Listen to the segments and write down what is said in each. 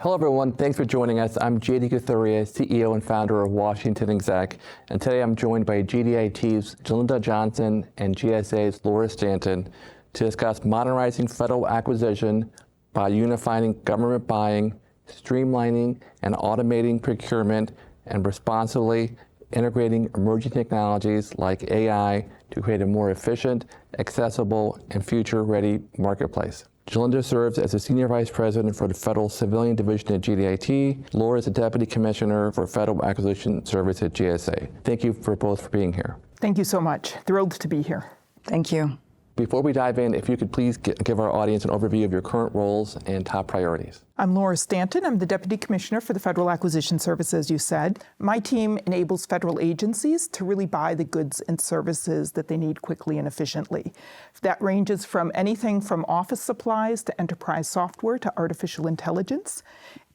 Hello everyone, thanks for joining us. I'm JD Kathuria, CEO and founder of Washington Exec, and today I'm joined by GDIT's Jylinda Johnson and GSA's Laura Stanton to discuss modernizing federal acquisition by unifying government buying, streamlining and automating procurement, and responsibly integrating emerging technologies like AI to create a more efficient, accessible, and future-ready marketplace. Jylinda serves as the Senior Vice President for the Federal Civilian Division at GDIT. Laura is the Deputy Commissioner for Federal Acquisition Service at GSA. Thank you both for being here. Thank you so much. Thrilled to be here. Thank you. Before we dive in, if you could please give our audience an overview of your current roles and top priorities. I'm Laura Stanton. I'm the Deputy Commissioner for the Federal Acquisition Service, as you said. My team enables federal agencies to really buy the goods and services that they need quickly and efficiently. That ranges from anything from office supplies to enterprise software to artificial intelligence.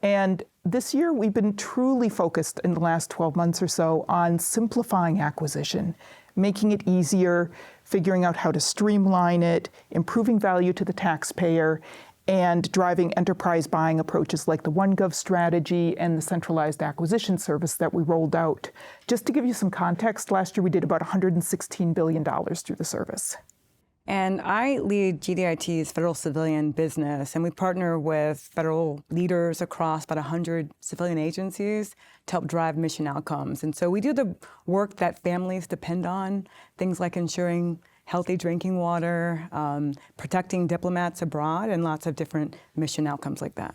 And this year, we've been truly focused in the last 12 months or so on simplifying acquisition, making it easier, figuring out how to streamline it, improving value to the taxpayer, and driving enterprise buying approaches like the OneGov strategy and the centralized acquisition service that we rolled out. Just to give you some context, last year we did about $116 billion through the service. And I lead GDIT's federal civilian business, and we partner with federal leaders across about 100 civilian agencies to help drive mission outcomes. And so we do the work that families depend on, things like ensuring healthy drinking water, protecting diplomats abroad, and lots of different mission outcomes like that.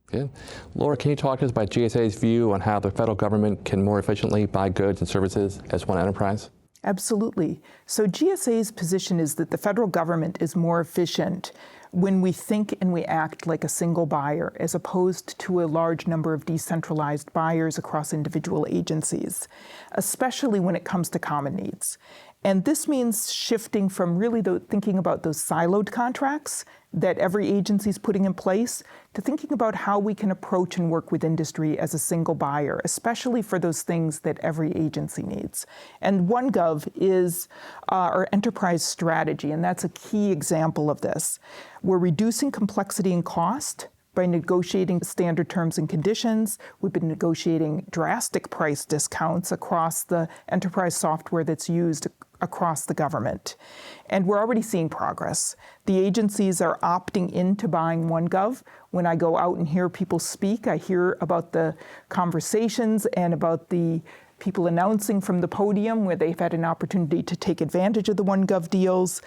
Good. Laura, can you talk to us about GSA's view on how the federal government can more efficiently buy goods and services as one enterprise? Absolutely. So GSA's position is that the federal government is more efficient when we think and we act like a single buyer, as opposed to a large number of decentralized buyers across individual agencies, especially when it comes to common needs. And this means shifting from really thinking about those siloed contracts that every agency is putting in place to thinking about how we can approach and work with industry as a single buyer, especially for those things that every agency needs. And OneGov is our enterprise strategy, and that's a key example of this. We're reducing complexity and cost by negotiating standard terms and conditions. We've been negotiating drastic price discounts across the enterprise software that's used across the government. And we're already seeing progress. The agencies are opting into buying OneGov. When I go out and hear people speak, I hear about the conversations and about the people announcing from the podium where they've had an opportunity to take advantage of the OneGov deals.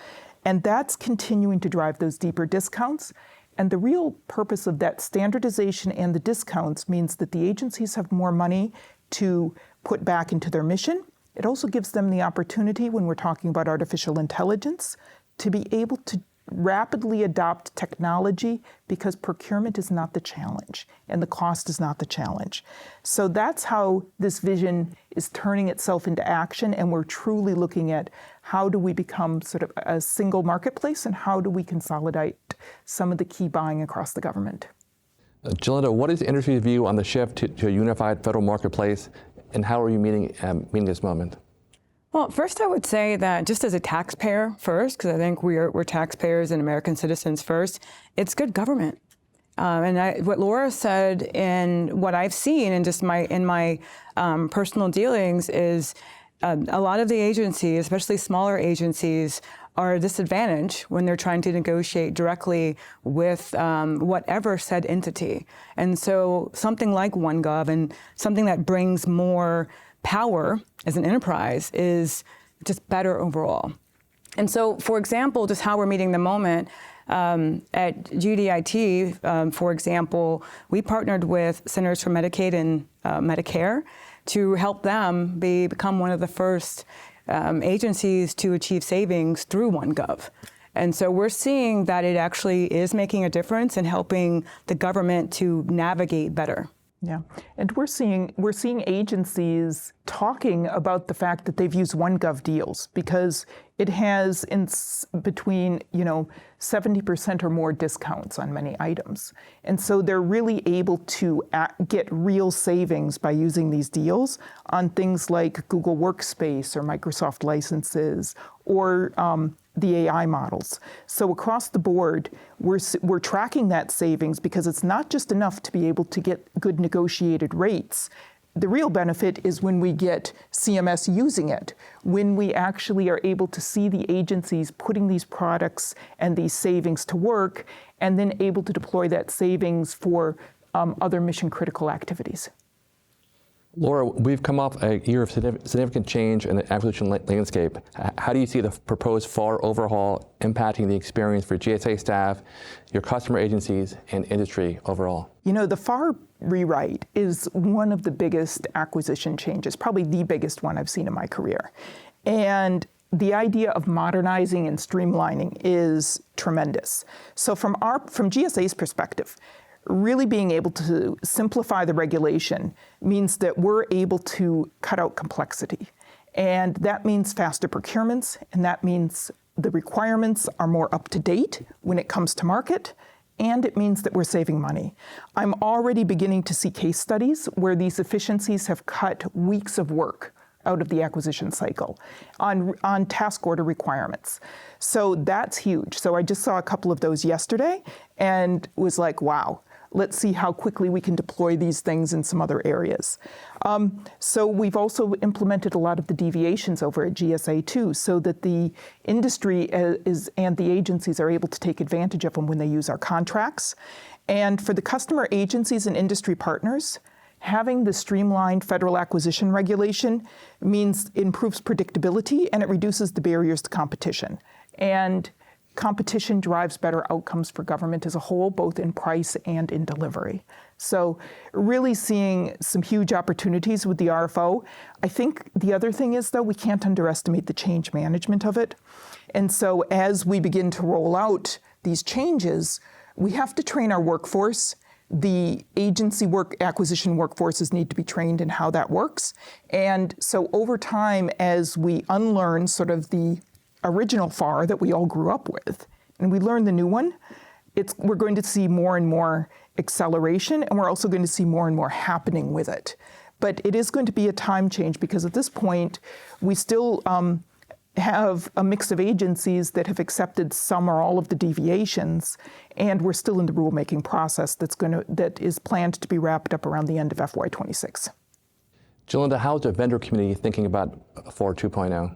And that's continuing to drive those deeper discounts. And the real purpose of that standardization and the discounts means that the agencies have more money to put back into their mission. It also gives them the opportunity, when we're talking about artificial intelligence, to be able to rapidly adopt technology, because procurement is not the challenge and the cost is not the challenge. So that's how this vision is turning itself into action, and we're truly looking at how do we become sort of a single marketplace and how do we consolidate some of the key buying across the government. Jylinda, what is the industry's view on the shift to a unified federal marketplace, and how are you meeting this moment? Well, first I would say that just as a taxpayer first, because I think we're taxpayers and American citizens first, it's good government. And what Laura said and what I've seen in just my personal dealings is a lot of the agencies, especially smaller agencies, are a disadvantage when they're trying to negotiate directly with whatever said entity. And so something like OneGov and something that brings more power as an enterprise is just better overall. And so, for example, just how we're meeting the moment, at GDIT, for example, we partnered with Centers for Medicaid and Medicare to help them become one of the first agencies to achieve savings through OneGov. And so we're seeing that it actually is making a difference in helping the government to navigate better. Yeah, and we're seeing agencies talking about the fact that they've used OneGov deals because it has between 70% or more discounts on many items, and so they're really able to get real savings by using these deals on things like Google Workspace or Microsoft licenses or the AI models. So across the board, we're tracking that savings because it's not just enough to be able to get good negotiated rates. The real benefit is when we get CMS using it, when we actually are able to see the agencies putting these products and these savings to work, and then able to deploy that savings for other mission-critical activities. Laura, we've come off a year of significant change in the acquisition landscape. How do you see the proposed FAR overhaul impacting the experience for GSA staff, your customer agencies, and industry overall? You know, the FAR rewrite is one of the biggest acquisition changes, probably the biggest one I've seen in my career. And the idea of modernizing and streamlining is tremendous. So from GSA's perspective, really being able to simplify the regulation means that we're able to cut out complexity. And that means faster procurements, and that means the requirements are more up to date when it comes to market, and it means that we're saving money. I'm already beginning to see case studies where these efficiencies have cut weeks of work out of the acquisition cycle on task order requirements. So that's huge. So I just saw a couple of those yesterday and was like, wow. Let's see how quickly we can deploy these things in some other areas. So we've also implemented a lot of the deviations over at GSA too, so that the industry and the agencies are able to take advantage of them when they use our contracts. And for the customer agencies and industry partners, having the streamlined federal acquisition regulation means it improves predictability and it reduces the barriers to competition. And competition drives better outcomes for government as a whole, both in price and in delivery. So really seeing some huge opportunities with the RFO. I think the other thing is, though, we can't underestimate the change management of it. And so as we begin to roll out these changes, we have to train our workforce. The agency acquisition workforces need to be trained in how that works. And so over time, as we unlearn sort of the original FAR that we all grew up with, and we learn the new one, we're going to see more and more acceleration, and we're also going to see more and more happening with it. But it is going to be a time change because at this point, we still have a mix of agencies that have accepted some or all of the deviations, and we're still in the rulemaking process that is planned to be wrapped up around the end of FY26. Jylinda, how's the vendor community thinking about FAR 2.0?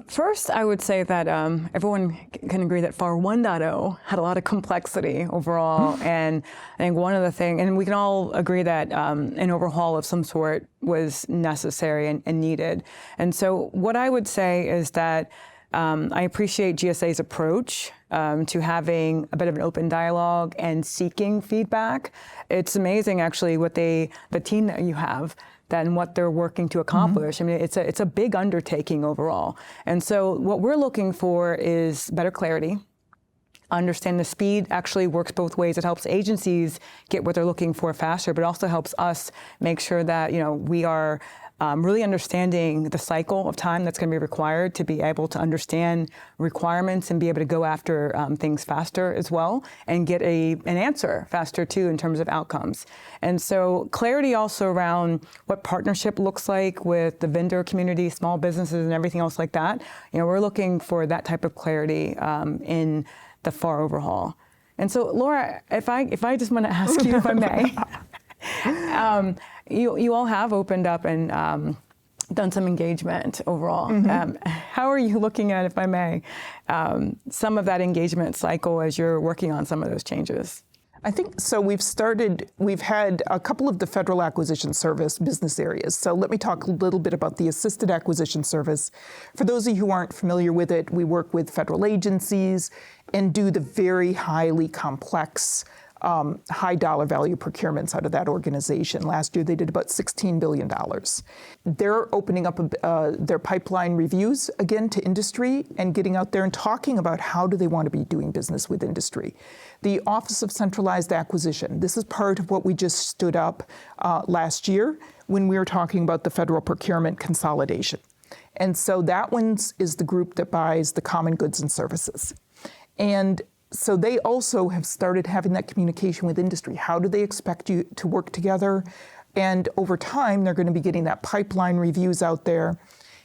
First, I would say that everyone can agree that FAR 1.0 had a lot of complexity overall. And I think one of the things, and we can all agree that an overhaul of some sort was necessary and needed. And so what I would say is that I appreciate GSA's approach to having a bit of an open dialogue and seeking feedback. It's amazing, actually, what the team that you have and what they're working to accomplish. Mm-hmm. I mean, it's a big undertaking overall. And so what we're looking for is better clarity. Understand the speed actually works both ways. It helps agencies get what they're looking for faster, but also helps us make sure that, we are really understanding the cycle of time that's going to be required to be able to understand requirements and be able to go after things faster as well and get an answer faster too in terms of outcomes. And so clarity also around what partnership looks like with the vendor community, small businesses and everything else like that. We're looking for that type of clarity in the FAR overhaul. And so Laura, if I just want to ask you, if I may, you all have opened up and done some engagement overall. Mm-hmm. How are you looking at, if I may, some of that engagement cycle as you're working on some of those changes? I think so. We've had a couple of the Federal Acquisition Service business areas. So let me talk a little bit about the Assisted Acquisition Service. For those of you who aren't familiar with it, we work with federal agencies and do the very highly complex high dollar value procurements out of that organization. Last year, they did about $16 billion. They're opening up their pipeline reviews again to industry and getting out there and talking about how do they want to be doing business with industry. The Office of Centralized Acquisition, this is part of what we just stood up last year when we were talking about the federal procurement consolidation. And so that one is the group that buys the common goods and services. And so they also have started having that communication with industry. How do they expect you to work together? And over time, they're going to be getting that pipeline reviews out there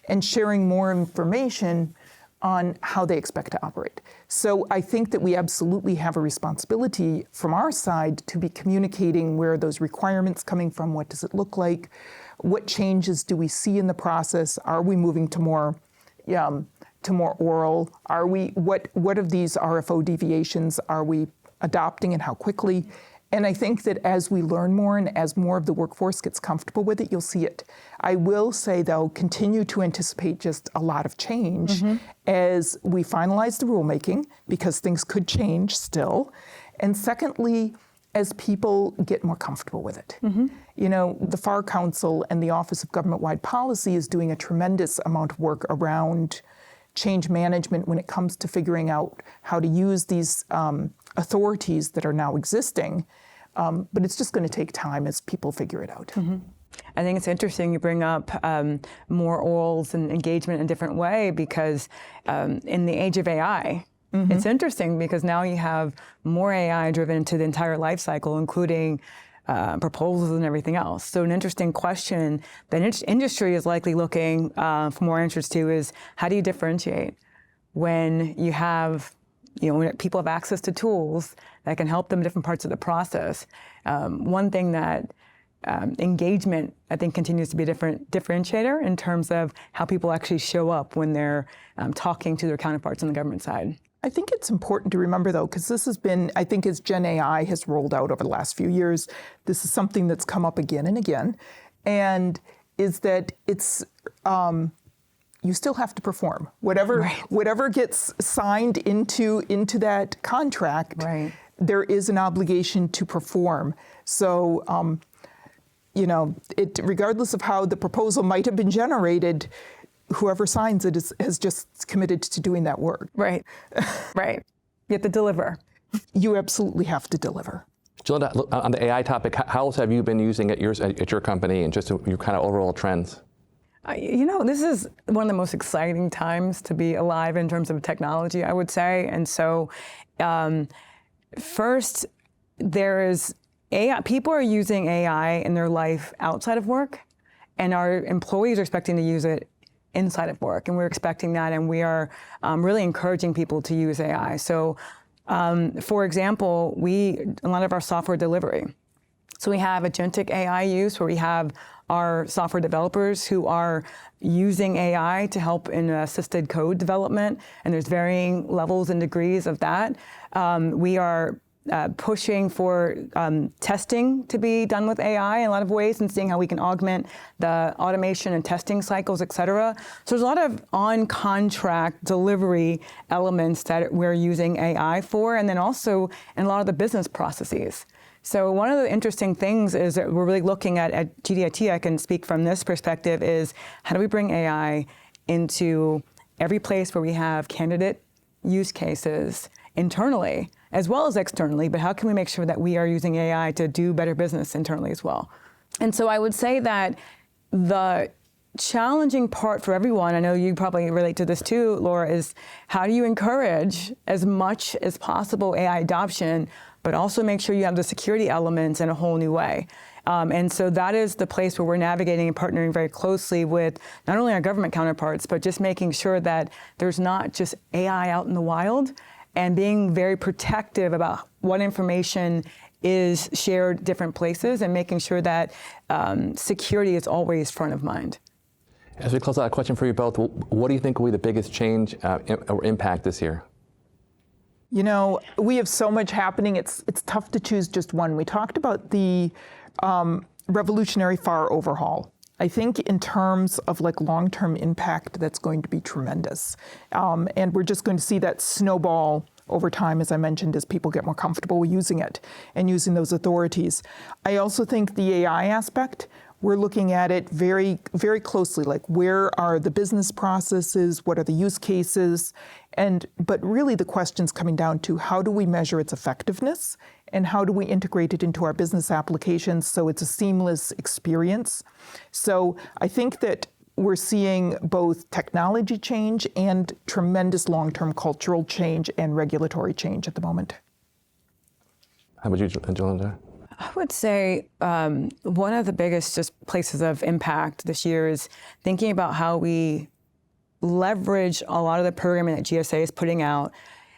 and sharing more information on how they expect to operate. So I think that we absolutely have a responsibility from our side to be communicating where are those requirements coming from, what does it look like, what changes do we see in the process, are we moving to more oral, are we, what of these RFO deviations are we adopting and how quickly? And I think that as we learn more and as more of the workforce gets comfortable with it, you'll see it. I will say, though, continue to anticipate just a lot of change as we finalize the rulemaking, because things could change still. And secondly, as people get more comfortable with it. You know, the FAR Council and the Office of Government-Wide Policy is doing a tremendous amount of work around change management when it comes to figuring out how to use these authorities that are now existing, but it's just going to take time as people figure it out. I think it's interesting you bring up more orals and engagement in a different way, because in the age of AI, it's interesting because now you have more AI driven into the entire life cycle, including proposals and everything else. So an interesting question that industry is likely looking for more answers to is, how do you differentiate when you have, when people have access to tools that can help them in different parts of the process? One thing that engagement, I think, continues to be a different differentiator in terms of how people actually show up when they're talking to their counterparts on the government side. I think it's important to remember, though, because this has been, I think as Gen AI has rolled out over the last few years, this is something that's come up again and again, and is that it's, you still have to perform. Whatever gets signed into that contract, there is an obligation to perform. So, regardless of how the proposal might have been generated, whoever signs it has just committed to doing that work. Right. You have to deliver. You absolutely have to deliver. Jylinda, on the AI topic, how else have you been using it at your company, and just your kind of overall trends? This is one of the most exciting times to be alive in terms of technology, I would say. And so, first, there is AI. People are using AI in their life outside of work, and our employees are expecting to use it inside of work, and we're expecting that, and we are really encouraging people to use AI. So, for example, a lot of our software delivery. So we have agentic AI use, where we have our software developers who are using AI to help in assisted code development, and there's varying levels and degrees of that. We are pushing for testing to be done with AI in a lot of ways, and seeing how we can augment the automation and testing cycles, et cetera. So there's a lot of on-contract delivery elements that we're using AI for, and then also in a lot of the business processes. So one of the interesting things is that we're really looking at GDIT, I can speak from this perspective, is how do we bring AI into every place where we have candidate use cases internally as well as externally, but how can we make sure that we are using AI to do better business internally as well? And so I would say that the challenging part for everyone, I know you probably relate to this too, Laura, is how do you encourage as much as possible AI adoption, but also make sure you have the security elements in a whole new way? And so that is the place where we're navigating and partnering very closely with not only our government counterparts, but just making sure that there's not just AI out in the wild, and being very protective about what information is shared different places, and making sure that security is always front of mind. As we close out, a question for you both. What do you think will be the biggest change or impact this year? We have so much happening, it's tough to choose just one. We talked about the revolutionary FAR overhaul. I think in terms of long-term impact, that's going to be tremendous. And we're just going to see that snowball over time, as I mentioned, as people get more comfortable using it and using those authorities. I also think the AI aspect, we're looking at it very, very closely, where are the business processes, what are the use cases, but really the question's coming down to how do we measure its effectiveness, and how do we integrate it into our business applications so it's a seamless experience. So I think that we're seeing both technology change and tremendous long-term cultural change and regulatory change at the moment. How about you, Jylinda? I would say one of the biggest just places of impact this year is thinking about how we leverage a lot of the programming that GSA is putting out,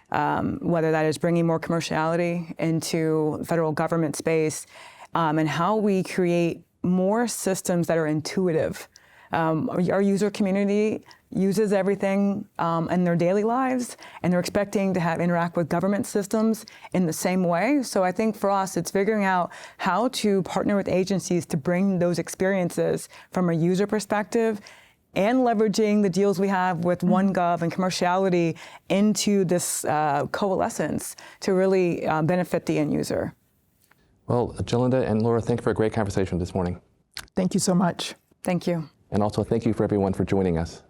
whether that is bringing more commerciality into federal government space, and how we create more systems that are intuitive. Our user community uses everything in their daily lives, and they're expecting to interact with government systems in the same way. So I think for us, it's figuring out how to partner with agencies to bring those experiences from a user perspective and leveraging the deals we have with OneGov and commerciality into this coalescence to really benefit the end user. Well, Jylinda and Laura, thank you for a great conversation this morning. Thank you so much. Thank you. And also thank you for everyone for joining us.